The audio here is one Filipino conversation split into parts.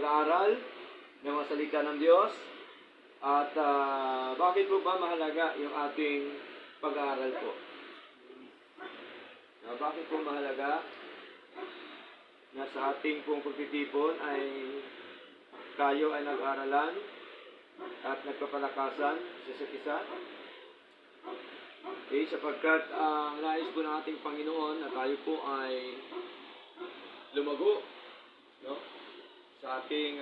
pag-aaral ng mga salita ng Diyos. At bakit po ba mahalaga yung ating pag-aaral po? Bakit po mahalaga na sa ating pong pagtitipon ay tayo ay nag-aaralan at nagpapalakasan sa isa't isa? Okay, sapagkat ang nais po ng ating Panginoon na tayo po ay lumago, no, sa ating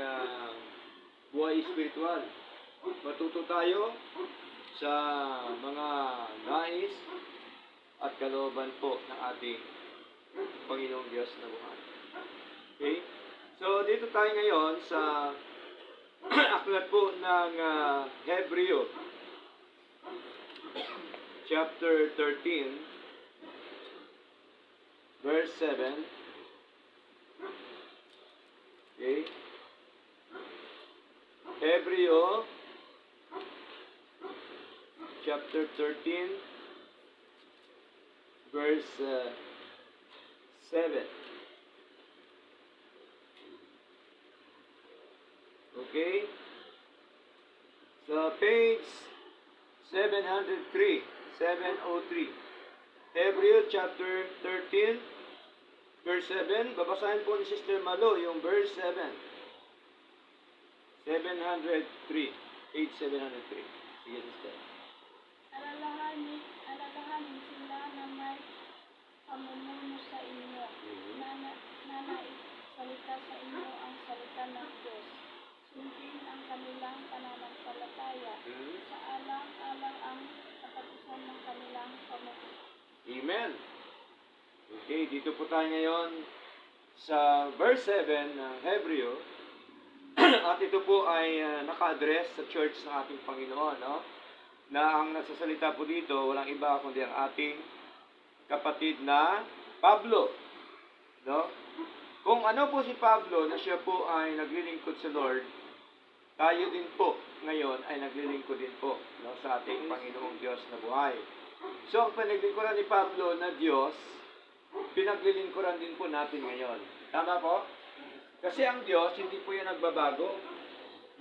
buhay espiritual. Matuto tayo sa mga nais at kalooban po ng ating Panginoong Diyos na buhay. Okay? So, dito tayo ngayon sa aklat po ng Hebreo, chapter 13, verse 7. Okay? Hebreo, chapter 13, verse 7. Okay? So, page 703. Hebreo chapter 13, verse 7. Babasahin po ni Sister Malo yung verse 7. 703. Page 703. Sige, Sister. Alalahanin sila na may pamumuno sa inyo, na naisalita sa inyo ang salita ng Diyos. Sundin ang kanilang pananampalataya, sa alang-alang ang katapusan ng kanilang pamumuno. Amen. Okay, dito po tayo ngayon sa verse 7 ng Hebreo. At ito po ay naka-address sa church ng ating Panginoon, no? Na ang nagsasalita po dito, walang iba kundi ang ating kapatid na Pablo, no? Kung ano po si Pablo na siya po ay naglilingkod sa Lord, tayo din po ngayon ay naglilingkod din po, no, sa ating Panginoong Diyos na buhay. So, ang pinaglingkuran ni Pablo na Diyos, pinaglilingkuran din po natin ngayon. Tama po? Kasi ang Diyos, hindi po yan nagbabago.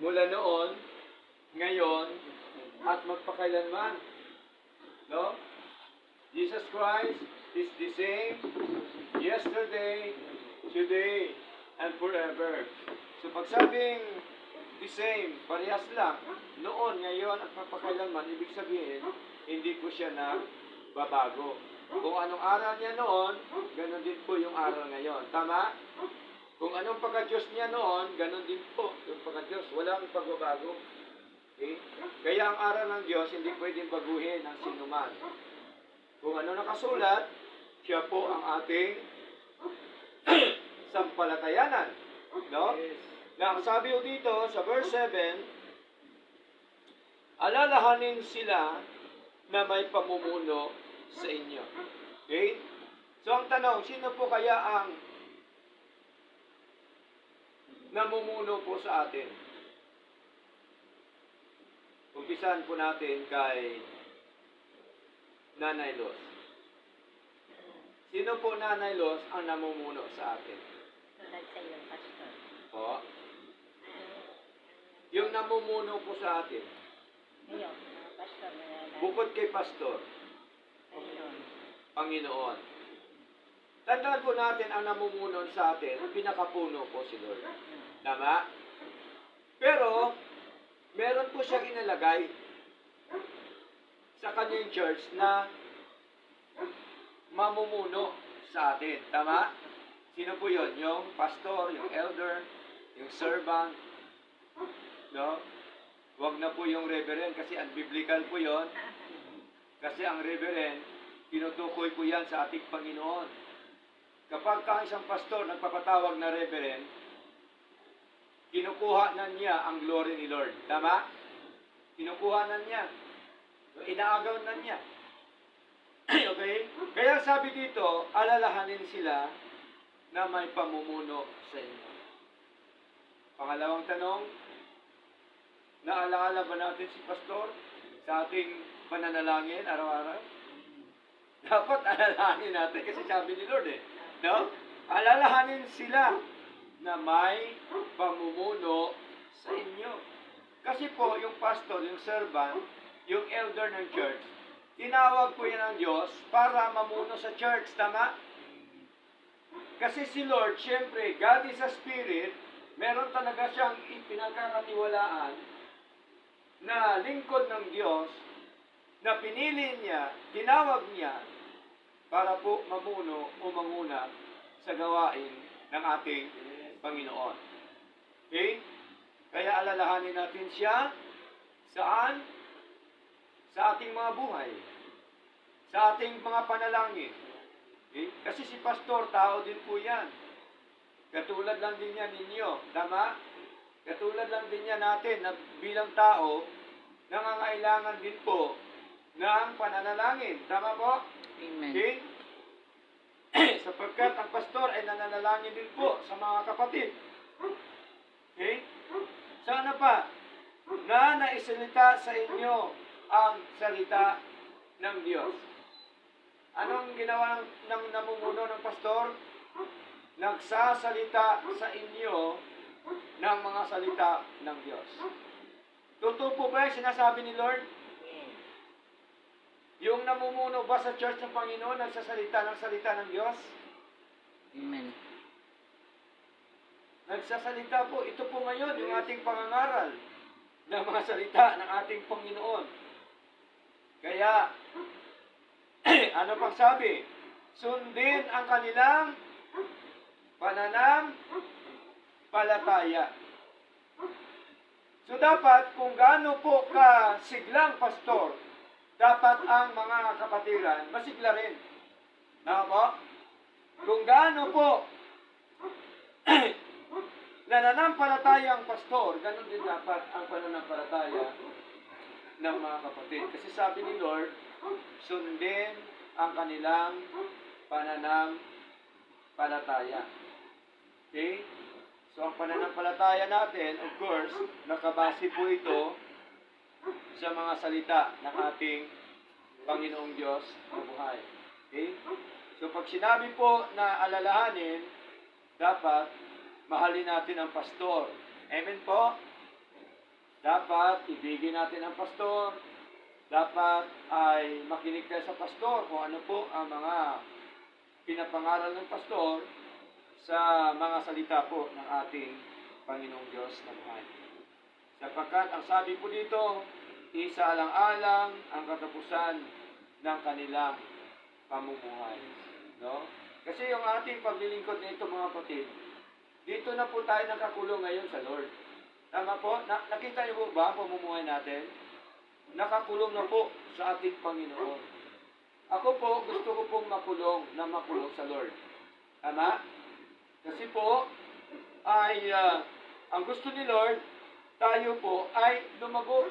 Mula noon, ngayon, at magpakailanman. No? Jesus Christ is the same yesterday, today, and forever. So pag sabing the same, parehas lang, noon, ngayon, at magpakailanman, ibig sabihin, hindi po siya nagbabago. Kung anong aral niya noon, ganun din po yung aral ngayon. Tama? Kung anong pagka-Diyos niya noon, ganun din po yung pagka-Diyos. Walang pagbabago. Okay? Kaya ang aral ng Diyos, hindi pwedeng baguhin ng sinuman. Kung ano nakasulat, siya po ang ating sampalatayanan. No? Na ang sabi ko dito sa verse 7, alalahanin sila na may pamumuno sa inyo. Okay? So ang tanong, sino po kaya ang namumuno po sa atin? Umpisan po natin kay Nanay Los. Sino po Nanay Los ang namumuno sa atin? Tulad sa iyo, Pastor. Po? Yung namumuno po sa atin. Ngayon, Pastor. Bukod kay Pastor. Panginoon. Tandaan po natin ang namumuno sa atin, ang pinakapuno po si Lord. Tama? Pero, meron po siyang inalagay sa kanyang church na mamumuno sa atin. Tama? Sino po yun? Yung pastor, yung elder, yung servant. No? Huwag na po yung reverend kasi unbiblical po yon. Kasi ang reverend, tinutukoy po yan sa ating Panginoon. Kapag ka isang pastor nagpapatawag na reverend, kinukuha na niya ang glory ni Lord. Tama? Kinukuha na niya. Inaagaw na niya. Okay? Kaya sabi dito, alalahanin sila na may pamumuno sa inyo. Pangalawang tanong, naalaala ba natin si pastor sa ating pananalangin araw-araw? Dapat alalahanin natin kasi sabi ni Lord No? Alalahanin sila na may pamumuno sa inyo. Kasi po, yung pastor, yung servant, yung elder ng church, tinawag po yan ng Diyos para mamuno sa church, tama? Kasi si Lord, syempre, God is a spirit, meron talaga siyang ipinagkakatiwalaan na lingkod ng Diyos na pinili niya, tinawag niya para po mamuno o manguna sa gawain ng ating Panginoon. Okay? Kaya alalahanin natin siya saan? Sa ating mga buhay. Sa ating mga panalangin. Okay? Kasi si pastor, tao din po yan. Katulad lang din yan ninyo. Tama? Katulad lang din yan natin na bilang tao, nangangailangan din po ng pananalangin. Tama po? Amen. Okay? Sapagkat ang pastor ay nananalangin din po sa mga kapatid. Okay? Sana pa na naisalita sa inyo ang salita ng Diyos. Anong ginawa ng namumuno ng pastor? Nagsasalita sa inyo ng mga salita ng Diyos. Totoo po ba yung sinasabi ni Lord? Yung namumuno ba sa church ng Panginoon nagsasalita ng salita ng Diyos? Amen. Nagsasalita po. Ito po ngayon yung ating pangangaral ng mga salita ng ating Panginoon. Kaya, ano pang sabi? Sundin ang kanilang pananampalataya. So dapat, kung gaano po ka siglang pastor, dapat ang mga kapatiran masigla rin. Tama po? Kung gaano po nananampalataya ang pastor, ganun din dapat ang pananampalataya ng mga kapatid. Kasi sabi ni Lord, sundin ang kanilang pananampalataya. Okay? So ang pananampalataya natin, of course, nakabase po ito sa mga salita ng ating Panginoong Diyos na buhay. Okay? So pag sinabi po na alalahanin, dapat mahalin natin ang pastor. Amen po? Dapat ibigin natin ang pastor. Dapat ay makinig tayo sa pastor kung ano po ang mga pinapangaral ng pastor sa mga salita po ng ating Panginoong Diyos na buhay. Sapagkat ang sabi po dito, isaalang-alang ang katapusan ng kanilang pamumuhay. No? Kasi yung ating paglilingkod nito mga kapatid, dito na po tayo nakakulong ngayon sa Lord. Tama po? Nakita niyo po ba ang pamumuhay natin? Nakakulong na po sa ating Panginoon. Ako po, gusto ko pong makulong sa Lord. Tama? Kasi po, ay ang gusto ni Lord, tayo po ay lumago,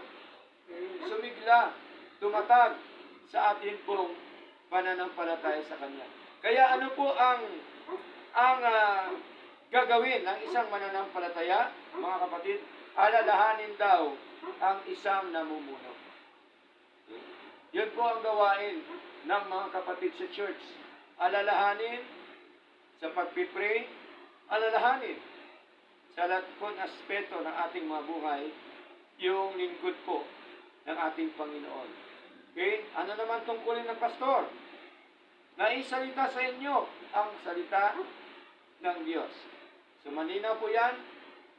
sumigla, tumatag sa atin pong pananampalataya sa Kanya. Kaya ano po ang gagawin ng isang mananampalataya, mga kapatid? Alalahanin daw ang isang namumuno. Yun po ang gawain ng mga kapatid sa church. Alalahanin sa pagpipray, alalahanin sa lahat po ng aspeto ng ating mga buhay, yung lingkod po ng ating Panginoon. Okay? Ano naman tungkulin ng pastor? Naisalita sa inyo ang salita ng Diyos. So malinaw po yan.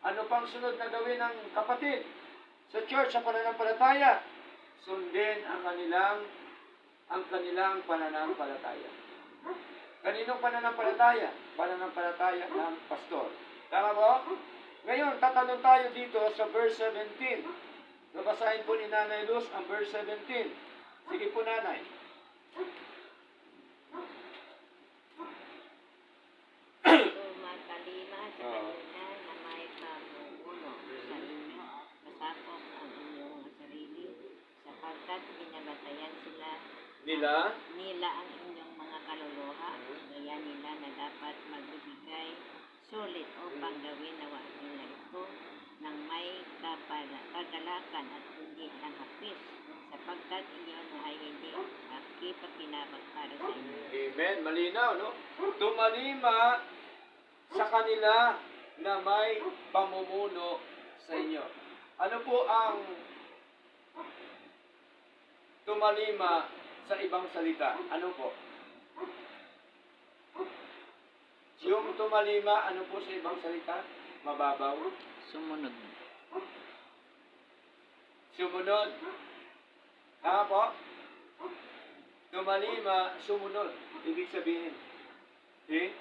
Ano pang sunod na gawin ng kapatid sa church sa pananampalataya? Sundin ang kanilang pananampalataya. Kaninong pananampalataya? Pananampalataya ng pastor. Tama po? Ngayon, tatanong tayo dito sa verse 17. Babasahin po ni Nanay Luz ang verse 17. Sige po, Nanay. Matalima sa kanila na may pamumuno sa inyo at masakop ang inyong mga sarili sapagkat binabatayan nila ang inyong mga kaluluha kaya nila na dapat magbibigay sulit upang gawin na wag nila ito ng may kagalakan at hindi ng hapis sapagkat iyon ay hindi makipagpinabag para sa inyo. Amen. Malinaw, no? Tumalima sa kanila na may pamumuno sa inyo. Ano po ang tumalima sa ibang salita? Ano po? Yung tumalima, ano po sa ibang salita? Mababaw? Sumunod. Sumunod. Tama po? Tumalima, sumunod. Ibig sabihin. Okay?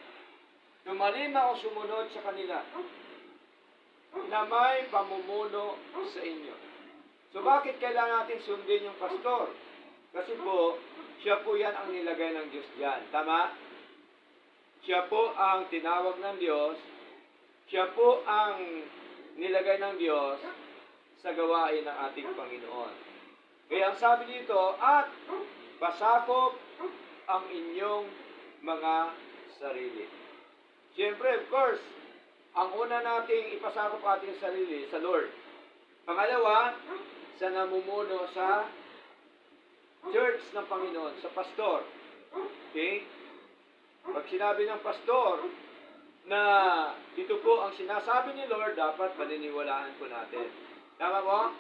Tumalima o sumunod sa kanila na may pamumuno sa inyo. So bakit kailangan natin sundin yung pastor? Kasi po, siya po yan ang nilagay ng Diyos dyan. Tama? Siya po ang tinawag ng Diyos. Siya po ang nilagay ng Diyos sa gawain ng ating Panginoon. Kaya ang sabi dito, at pasakop ang inyong mga sarili. Siyempre, of course, ang una nating ipasakop ating sarili sa Lord. Pangalawa, sa namumuno sa church ng Panginoon, sa pastor. Okay? Pag sinabi ng pastor na ito po ang sinasabi ni Lord, dapat paniniwalaan po natin. Tama po?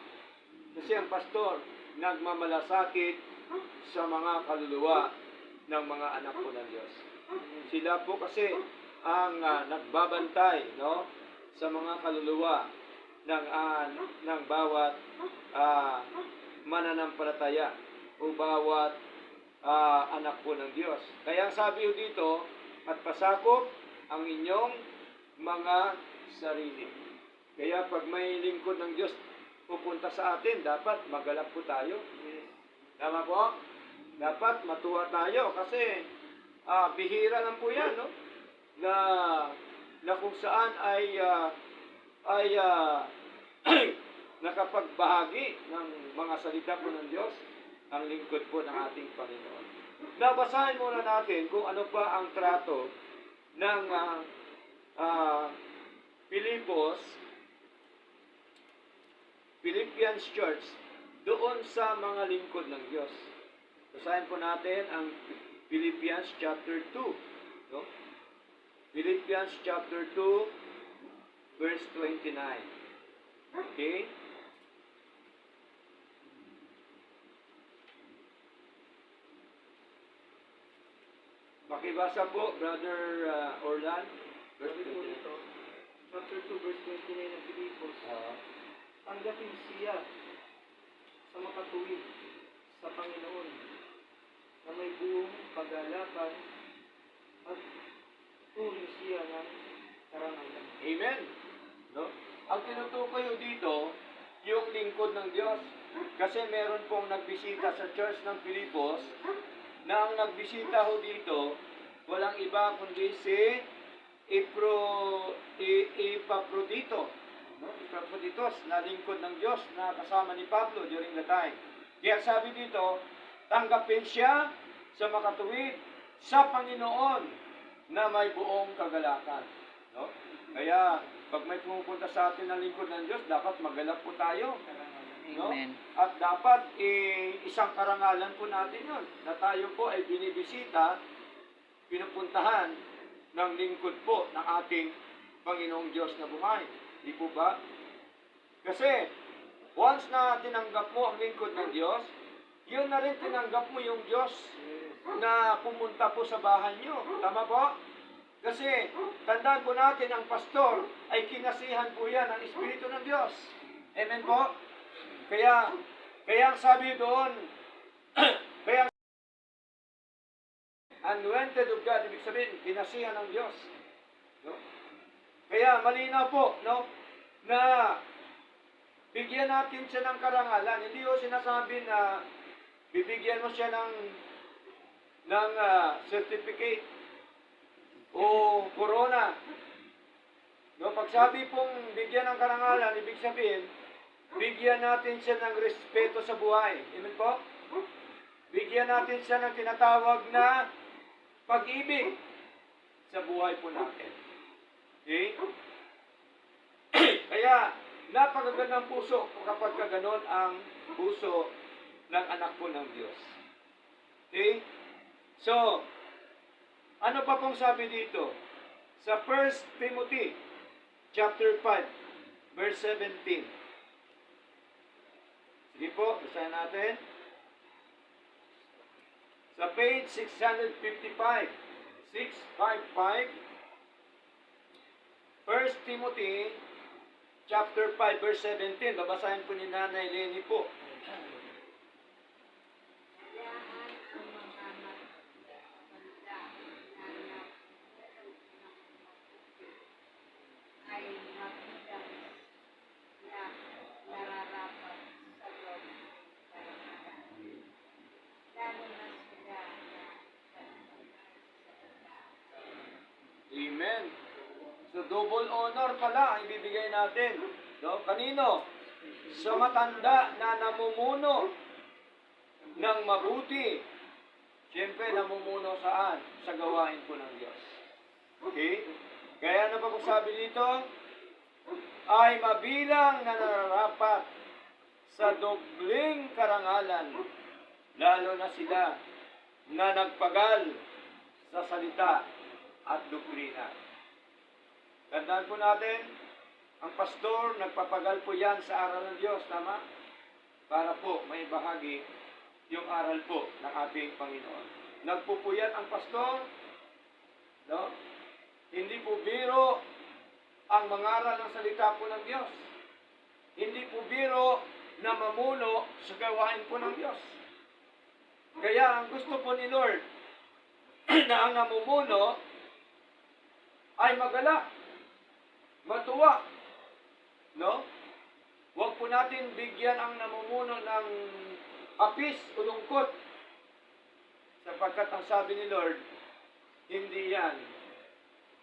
Kasi ang pastor, nagmamalasakit sa mga kaluluwa ng mga anak po ng Diyos. Sila po kasi ang nagbabantay, no, sa mga kaluluwa ng bawat mananampalataya o bawat anak po ng Diyos. Kaya ang sabi ko dito, at pasakop ang inyong mga sarili. Kaya pag may lingkod ng Diyos pupunta sa atin, dapat magalap po tayo. Tama po? Dapat matuwa tayo kasi bihira lang po yan, no? Na kung saan ay nakapagbahagi ng mga salita po ng Diyos ang lingkod po ng ating Panginoon. Nabasahin muna natin kung ano pa ang trato ng Philippians Church doon sa mga lingkod ng Diyos. Basahin po natin ang Philippians chapter 2. No? Philippians chapter 2, verse 29. Okay? Pakibasa po, Brother Orlan. Verse 29. Chapter 2, verse 29 ng Pilipos. Tanggapin siya sa makatuwid sa Panginoon na may buong paggalakan at tuloy siya ng karangalan. Amen. No? Ang tinutukoy ko dito, yung lingkod ng Diyos. Kasi meron pong nagbisita sa church ng Filipos na ang nagbisita ho dito, walang iba kundi si Epaprodito. No? Epaphroditus, na lingkod ng Diyos na kasama ni Pablo during the time. Kaya sabi dito, tanggapin siya sa makatuwid sa Panginoon na may buong kagalakan. No? Kaya, pag may pumupunta sa atin ng lingkod ng Diyos, dapat magalap po tayo. No? Amen. At dapat isang karangalan po natin yun, na tayo po ay binibisita, pinupuntahan ng lingkod po ng ating Panginoong Diyos na buhay. Di po ba? Kasi, once na tinanggap mo ang lingkod ng Diyos, yun na rin tinanggap mo yung Diyos na pumunta po sa bahay nyo. Tama po? Kasi, tandaan po natin, ang pastor ay kinasihan po yan ng Espiritu ng Diyos. Amen po? Kaya ang sabi doon, kaya anointed of God, ibig sabihin, kinasihan ng Diyos. No? Kaya malinaw po, no, na bigyan natin siya ng karangalan. Hindi ko sinasabi na bibigyan mo siya ng certificate o corona. No, pag sabi pong bigyan ng karangalan, ibig sabihin, bigyan natin siya ng respeto sa buhay. Amen po? Bigyan natin siya ng tinatawag na pag-ibig sa buhay po natin. Okay? Kaya, napakagandang puso kapag kaganon ang puso ng anak po ng Diyos. Okay? So, ano pa pong sabi dito? Sa 1 Timothy chapter 5, verse 17. Sige po, basahin natin. Sa page 655, 655, 1 Timothy, chapter 5, verse 17. Babasahin po ni Nanay Lenny po. Kailangan ang mga maganda ay magandang na nararapat sa loob ng karapatan. Lalo na sila na Amen. So, double honor pala ang ibibigay natin. No? Kanino? Sa matanda na namumuno ng mabuti. Siyempre, namumuno saan? Sa gawain po ng Diyos. Okay? Kaya ano pa kung sabi dito? Ay mabilang na nararapat sa dobling karangalan, lalo na sila na nagpagal sa salita at doktrina. Tandaan po natin, ang pastor, nagpapagal po yan sa aral ng Diyos, tama? Para po may bahagi yung aral po ng ating Panginoon. Nagpupuyat ang pastor, no? Hindi po biro ang mangaral ng salita po ng Diyos. Hindi po biro na mamuno sa gawain po ng Diyos. Kaya ang gusto po ni Lord na ang namumuno ay magalak, matuwa, no? Huwag po natin bigyan ang namumuno ng apis o lungkot, sapagkat ang sabi ni Lord, hindi yan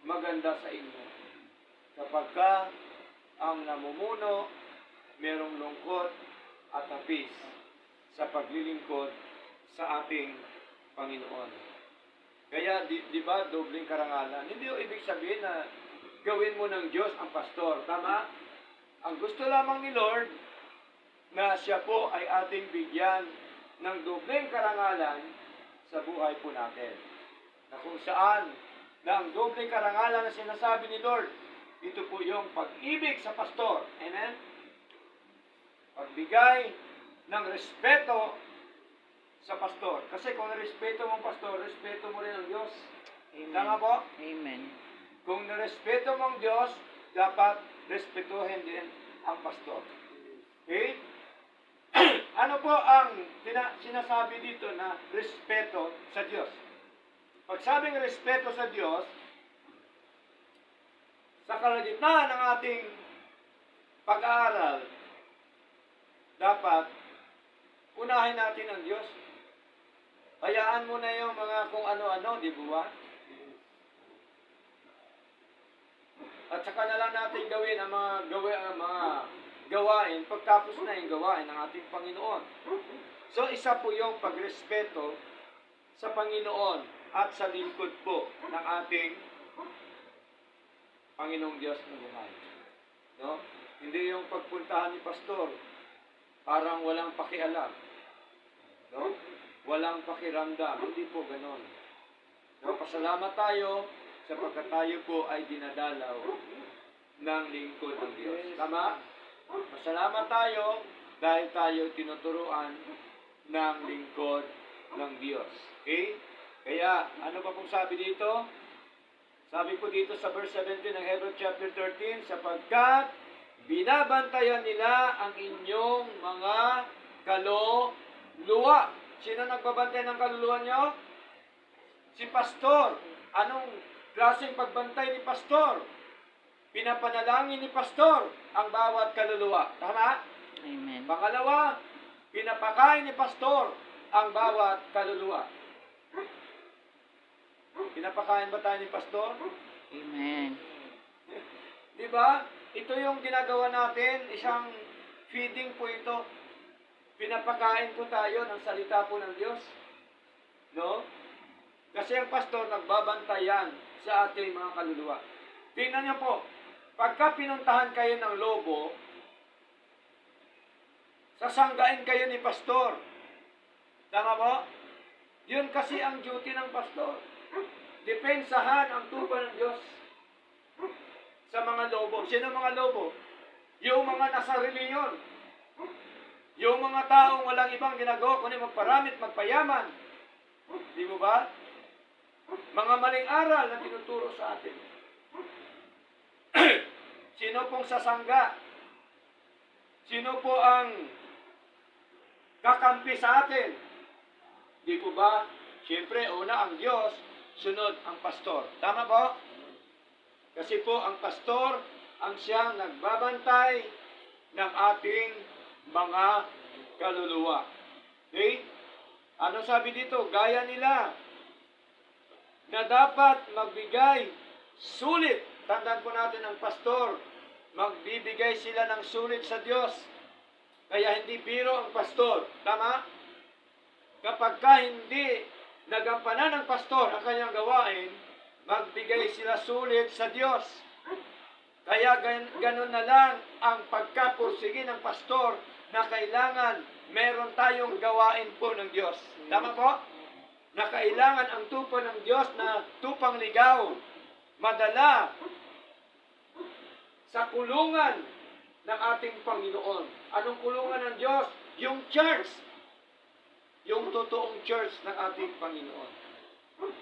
maganda sa inyo. Kapag ang namumuno merong lungkot at apis sa paglilingkod sa ating Panginoon. Kaya, di ba, dobling karangalan. Hindi yung ibig sabihin na gawin mo ng Diyos ang pastor. Tama? Ang gusto lamang ni Lord na siya po ay ating bigyan ng dobling karangalan sa buhay po natin. Na kung saan na ang dobling karangalan na sinasabi ni Lord, ito po yung pag-ibig sa pastor. Amen? Pagbigay ng respeto sa pastor. Kasi kung respeto mo ang pastor, respeto mo rin ang Diyos. Amen. Tama po? Amen. Kung narespeto mo ang Diyos, dapat respetuhin din ang pastor. Okay? Ano po ang sinasabi dito na respeto sa Diyos? Pag sabing respeto sa Diyos, sa kalagitnaan ng ating pag-aaral, dapat unahin natin ang Diyos. Hayaan mo na yung mga kung ano-ano, di ba? At saka na lang natin gawin ang mga gawain pagtapos na yung gawain ng ating Panginoon. So, isa po yung pagrespeto sa Panginoon at sa lingkod po ng ating Panginoong Diyos na buhay. No? Hindi yung pagpuntahan ni pastor, parang walang pakialam. No? Walang pakiramdam. Hindi po ganon. No? Pasalamat tayo sapagkat tayo po ay dinadalaw ng lingkod ng Diyos. Tama? Pasalamat tayo dahil tayo tinuturuan ng lingkod ng Diyos. Okay? Kaya, ano pa pong sabi dito? Sabi po dito sa verse 17 ng Hebrews chapter 13, sapagkat binabantayan nila ang inyong mga kaluluwa. Sino nagbabantay ng kaluluwa nyo? Si pastor. Anong klaseng pagbantay ni pastor? Pinapanalangin ni pastor ang bawat kaluluwa. Tama? Amen. Pangalawa, pinapakain ni pastor ang bawat kaluluwa. Pinapakain ba tayo ni pastor? Amen. Di ba? Ito yung ginagawa natin, isang feeding po ito. Pinapakain po tayo ng salita po ng Diyos. No? Kasi ang pastor nagbabantayan sa ating mga kaluluwa. Tingnan niyo po, pagka pinuntahan kayo ng lobo, sasanggain kayo ni pastor. Tama po? Yun kasi ang duty ng pastor. Depensahan ang tupa ng Diyos. sa mga lobo. Sino mga lobo? Yung mga nasa reliyon. Yung mga taong walang ibang ginagawa kundi magparamit, magpayaman. Di mo ba? Mga maling aral na tinuturo sa atin. Sino pong sasangga? Sino po ang kakampi sa atin? Di po ba? Siyempre, una ang Diyos, sunod ang pastor. Tama po? Kasi po ang pastor ang siyang nagbabantay ng ating mga kaluluwa. Okay? Ano sabi dito? Gaya nila na dapat magbigay sulit. Tandaan po natin ang pastor, magbibigay sila ng sulit sa Diyos. Kaya hindi biro ang pastor. Tama? Kapag ka hindi nagampanan ng pastor ang kanyang gawain, magbigay sila sulit sa Diyos. Kaya ganun na lang ang pagkapursige ng pastor na kailangan meron tayong gawain po ng Diyos. Tama po? Na kailangan ang tupa ng Diyos na tupang ligaw, madala sa kulungan ng ating Panginoon. Anong kulungan ng Diyos? Yung church. Yung totoong church ng ating Panginoon.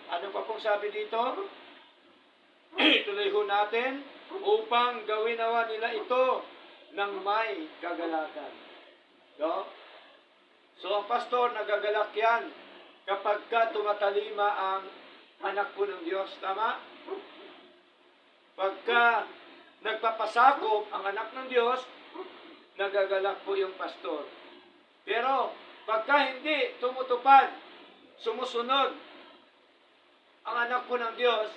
Ano pa pong sabi dito? Tuloy ho natin upang gawin nawa nila ito ng may kagalakan. No? So ang pastor nagagalak yan kapag ka tumatalima ang anak po ng Diyos. Tama? Pagka nagpapasakop ang anak ng Diyos, nagagalak po yung pastor. Pero pagka hindi tumutupad, sumusunod ang anak po ng Diyos,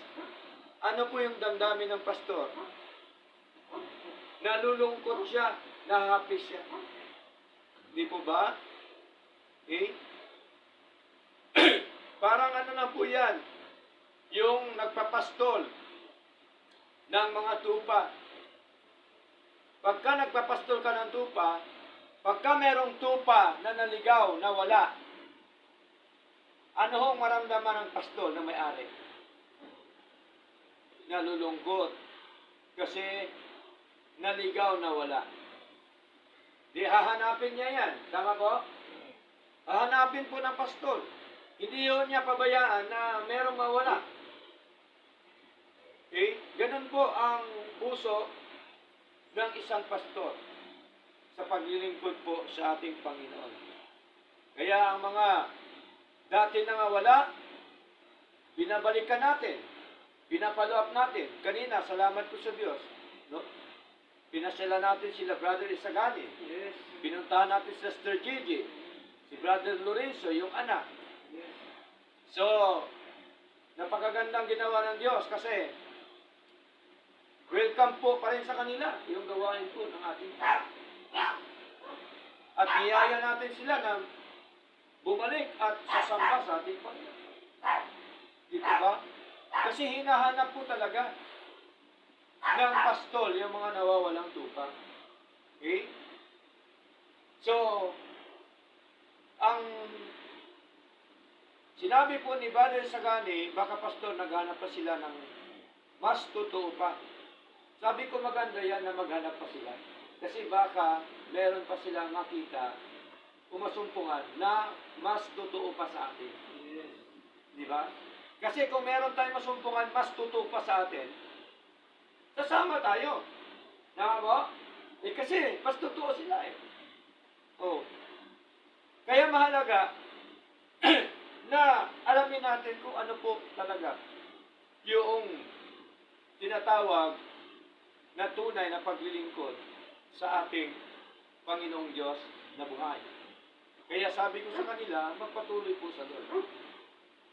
ano po yung damdamin ng pastor? Nalulungkot siya, nahappy siya. Di po ba? Okay? Parang ano na po yan, yung nagpapastol ng mga tupa. Pagka nagpapastol ka ng tupa, pagka merong tupa na naligaw, na wala, ano hong maramdaman ng pastol na may-ari? Nalulungkot. Kasi naligaw na wala. Di hahanapin niya yan. Tama po? Hahanapin po ng pastol. Hindi yun niya pabayaan na merong mawala. Okay? Ganun po ang puso ng isang pastor sa paglilingkod po sa ating Panginoon. Kaya ang mga dati na mawala, binabalikan natin. Pinapalo up natin. Kanina, salamat po sa Diyos. No? Pinasyala natin sila Brother Isagani. Yes. Pinuntahan natin si Sister Gigi. Si Brother Lorenzo, yung anak. Yes. So, napakagandang ginawa ng Diyos kasi welcome po pa rin sa kanila yung gawain po ng ating at niyaya natin sila na bumalik at sasamba sa ating Panginoon. Dito ba? Kasi hinahanap po talaga ng pastol yung mga nawawalang tupa. Okay? So, ang sinabi po ni Brother Sagani, baka pastor, naghanap pa sila ng mas totoo pa. Sabi ko maganda yan na maghanap pa sila. Kasi baka meron pa silang makita, umasumpungan na mas totoo pa sa atin. Yes. Di ba? Kasi kung meron tayong masumpungan, mas totoo pa sa atin, sasama tayo. Tama ba? Eh kasi, mas totoo sila eh. Oh. Kaya mahalaga na alamin natin kung ano po talaga yung tinatawag na tunay na paglilingkod sa ating Panginoong Diyos na buhay. Kaya sabi ko sa kanila, magpatuloy po sa Lord.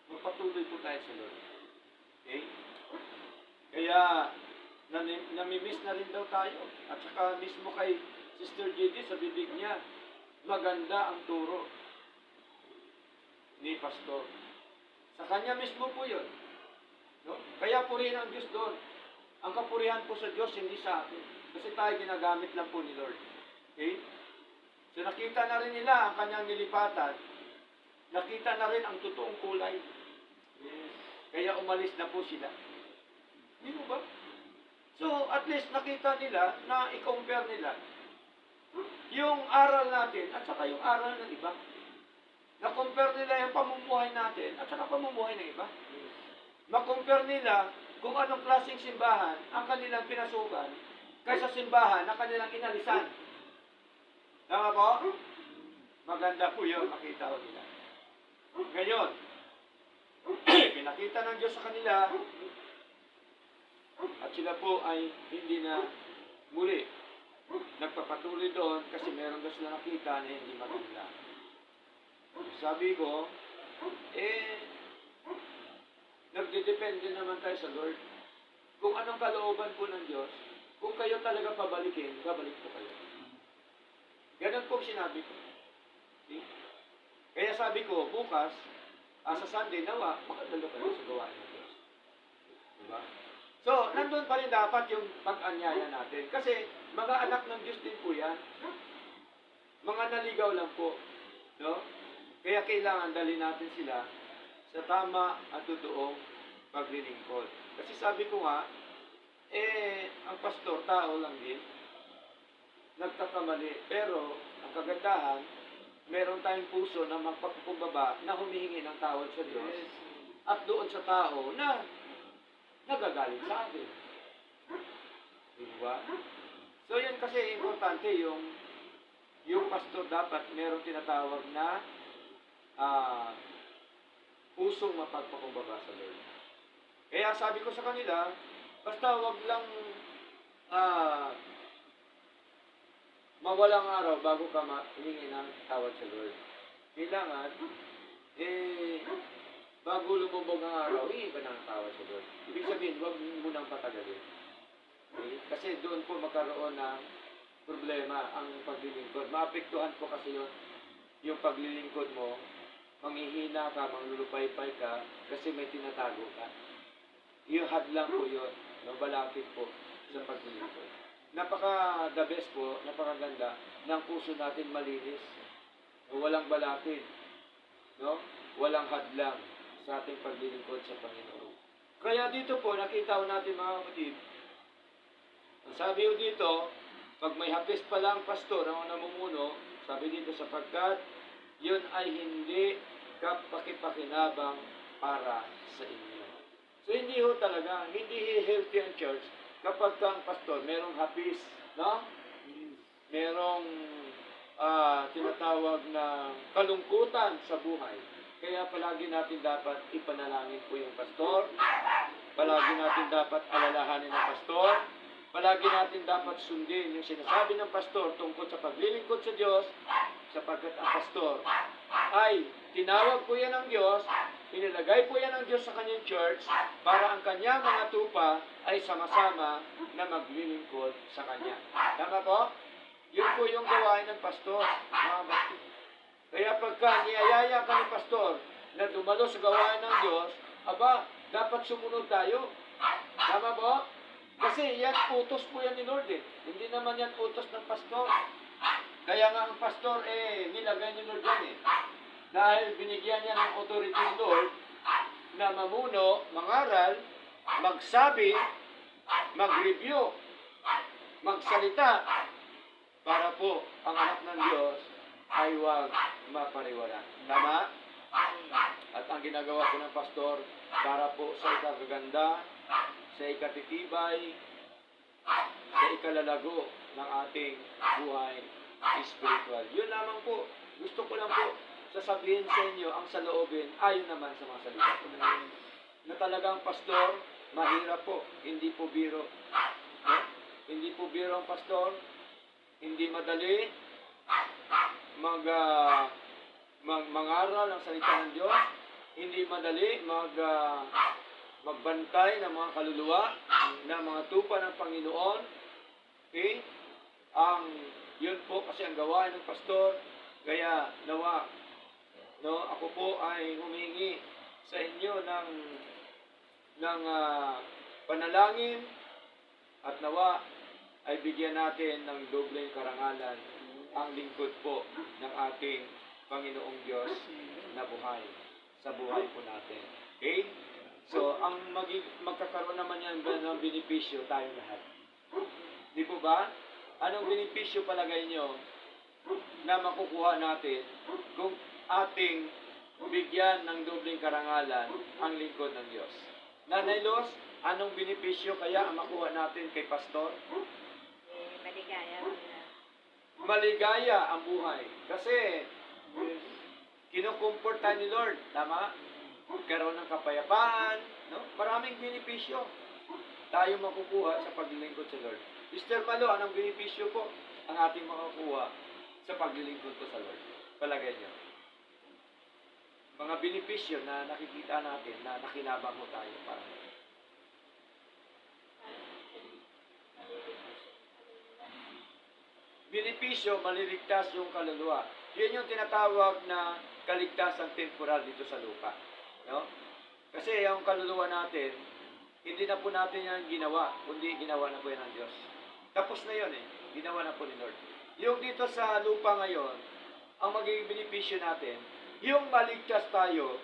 Magpatuloy po tayo sa Lord. Okay? Kaya, namimiss na rin daw tayo. At saka mismo kay Sister JD sa bibig niya, maganda ang turo ni Pastor. Sa kanya mismo po yun. No? Kaya purihin ang Diyos doon. Ang kapurihan po sa Diyos, hindi sa atin. Kasi tayo ginagamit lang po ni Lord. Okay? So nakita na rin nila ang kanyang nilipatan. Nakita na rin ang totoong kulay. Yes. Kaya umalis na po sila. Hindi mo ba? So, at least nakita nila na i-compare nila yung aral natin at saka yung aral ng iba. Na-compare nila yung pamumuhay natin at saka pamumuhay ng iba. Ma-compare nila kung anong klaseng simbahan ang kanilang pinasukan kaysa simbahan na kanilang inalisan. Tama po? Maganda po yun, makita ko nila. Ngayon, pinakita ng Diyos sa kanila at sila po ay hindi na muli nagpapatuloy doon kasi meron daw sila nakita na hindi maganda. Sabi ko, nagdidepende naman tayo sa Lord. Kung anong kalooban po ng Diyos, kung kayo talaga pabalikin, babalik po kayo. Ganun po sinabi ko. See? Kaya sabi ko, bukas, sa Sunday, nawa, makadalo kayo sa gawain ng Diyos. Diba? So, nandun pa rin dapat yung pag-anyaya natin. Kasi, mga anak ng Diyos din po yan. Mga naligaw lang po. No? Kaya kailangan dalhin natin sila sa tama at totoong paglilingkod. Kasi sabi ko nga, ang pastor, tao lang din, nagkakamali. Pero, ang kagandahan, meron tayong puso na magpagkumbaba na humihingi ng tawad sa Diyos at doon sa tao na nagagalit sa atin. Diba? So, yun kasi importante yung pastor dapat meron tinatawag na pusong mapagpakumbaba sa Lord. Kaya sabi ko sa kanila, basta wag lang mawalang araw bago ka humingi ng tawad sa Lord. Kailangan, bago lumubog ang araw, hingi ka ng tawad sa Lord. Ibig sabihin, wag mo nang patagalin. Okay? Kasi doon po magkaroon ng problema ang paglilingkod. Maapektuhan po kasi yung paglilingkod mo, manghihina ka, manglulupay-pay ka, kasi may tinatago ka. Yung hadlang po yun, balakid po sa paglilingkod. Napaka-the best po, napakaganda ng puso natin malinis. Walang balakid. No? Walang hadlang sa ating paglilingkod sa Panginoon. Kaya dito po, nakita ko natin mga kapatid, ang sabi ko dito, pag may hapis pa lang pastor ang namumuno, sabi dito sapagkat yun ay hindi kapakipakinabang para sa inyo. So hindi ho talaga, hindi healthy ang church kapag ang pastor merong hapis, no? Merong tinatawag na kalungkutan sa buhay. Kaya palagi natin dapat ipanalangin po yung pastor. Palagi natin dapat alalahanin ang pastor. Palagi natin dapat sundin yung sinasabi ng pastor tungkol sa paglilingkod sa Diyos, sapagkat ang pastor ay tinawag po yan ng Diyos, inilagay po yan ng Diyos sa kanyang church para ang kanyang mga tupa ay sama-sama na maglilingkod sa kanya. Tama po? Yun po yung gawain ng pastor, mga kapatid. Kaya pagka niyayaya ka ni pastor na dumalo sa gawain ng Diyos, dapat sumunod tayo. Tama po? Kasi yan, utos po yan ni Lord eh. Hindi naman yan utos ng pastor. Kaya nga ang pastor, nilagay ni Lord yan eh. Dahil binigyan niya ng authority ng Lord na mamuno, mangaral, magsabi, mag-review, magsalita, para po ang anak ng Diyos ay huwag mapariwala. Tama? At ang ginagawa ko ng pastor, para po sa ikagaganda, sa ikatitibay, sa ikalalago ng ating buhay spiritual. Yun lamang po. Gusto ko lang po sasabihin sa inyo ang saloobin ayon naman sa mga salita ko. Na talagang pastor, mahirap po. Hindi po biro. No? Hindi po biro ang pastor. Hindi madali mangaral ng salita ng Diyos. Hindi madali magbantay ng mga kaluluwa, ng mga tupa ng Panginoon. Okay? Yun po kasi ang gawain ng pastor. Kaya nawa, ako po ay humingi sa inyo ng panalangin at nawa ay bigyan natin ng dobleng karangalan ang lingkod po ng ating Panginoong Diyos na buhay sa buhay po natin. Okay? So, ang magkakaroon naman yan ng benepisyo tayo lahat. Di po ba? Anong benepisyo palagay nyo na makukuha natin kung ating bigyan ng dobleng karangalan ang lingkod ng Diyos? Nanay Los, anong benepisyo kaya ang makuha natin kay Pastor? Maligaya sila. Maligaya ang buhay. Kasi, kinukumport tayo ni Lord. Tama? Magkaroon ng kapayapaan. No? Maraming benepisyo tayo makukuha sa paglilingkod sa Lord. Mr. Malo, anong benepisyo po ang ating makukuha sa paglilingkod ko sa Lord? Palagay niyo. Mga benepisyo na nakikita natin na nakinabang mo tayo para benepisyo, maliligtas yung kaluluwa. Yun yung tinatawag na kaligtasan temporal dito sa lupa. No? Kasi yung kaluluwa natin, hindi na po natin yan ginawa, kundi ginawa na po yan ng Diyos. Tapos na yun ginawa na po ni Lord. Yung dito sa lupa ngayon, ang magiging benepisyo natin, yung maligtas tayo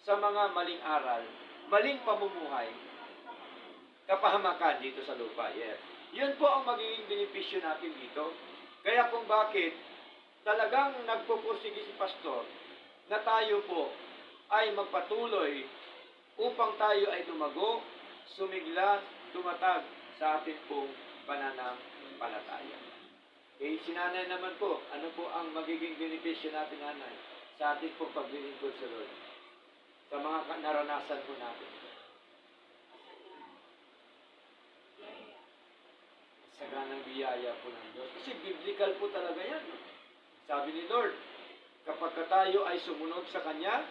sa mga maling aral, maling pamumuhay, kapahamakan dito sa lupa. Yes. Yun po ang magiging benepisyo natin dito. Kaya kung bakit talagang nagpupursige si Pastor na tayo po ay magpatuloy upang tayo ay lumago, sumigla, tumatag sa ating pong pananampalataya. Eh, si nanay naman po, ano po ang magiging benepisyo natin, nanay, sa ating pong paglilingkod sa Lord? Sa mga naranasan po natin. Saganang biyaya po ng Diyos. Kasi biblical po talaga yan. No? Sabi ni Lord, kapag tayo ay sumunod sa Kanya,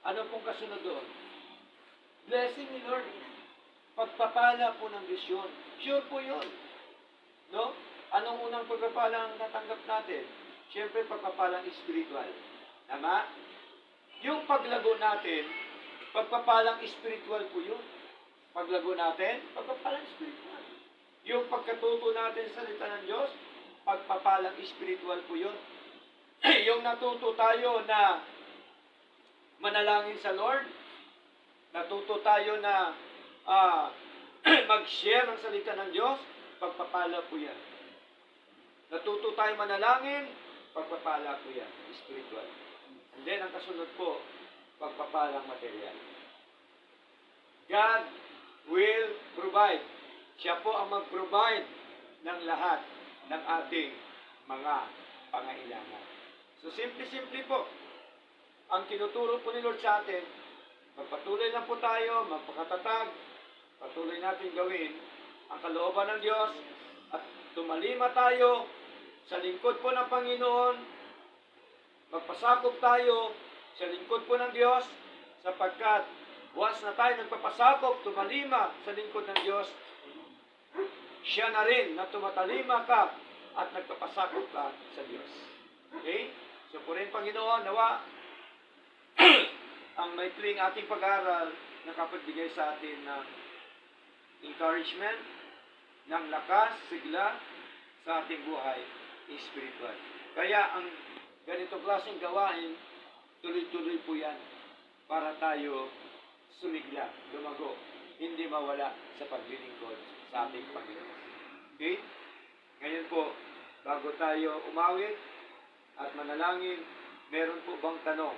ano pong kasunod doon? Blessing ni Lord. Pagpapala po ng Diyos yun. Sure po yun. No? Anong unang pagpapalang natanggap natin? Siyempre, pagpapalang spiritual. Tama? Yung paglago natin, pagpapalang spiritual po yun. Paglago natin, pagpapalang spiritual. Yung pagkatuto natin sa salita ng Diyos, pagpapalang spiritual po yun. Yung natuto tayo na manalangin sa Lord, natuto tayo na mag-share ng salita ng Diyos, pagpapala po yan. Natuto tayo manalangin, pagpapala po yan, spiritual. And then, ang kasunod po, pagpapalang material. God will provide. Siya po ang mag-provide ng lahat ng ating mga pangailangan. So, simple-simple po. Ang tinuturo po ni Lord sa atin, magpatuloy lang po tayo, magpakatatag, patuloy natin gawin ang kalooban ng Diyos at tumalima tayo sa lingkod po ng Panginoon, magpasakop tayo sa lingkod po ng Diyos sapagkat once na tayo nagpapasakop, tumalima sa lingkod ng Diyos, siya na rin na tumatalima ka at nagpapasakop ka sa Diyos. Okay? So, purin Panginoon, nawa, ang maikling ating pag-aaral nakapagbigay sa atin ng encouragement, ng lakas, sigla sa ating buhay spiritual. Kaya ang ganitong klaseng gawain, tuloy-tuloy po yan para tayo sumigla, lumago, hindi mawala sa paglilingkod sa ating Panginoon. Okay? Ngayon po, bago tayo umawit at manalangin, meron po bang tanong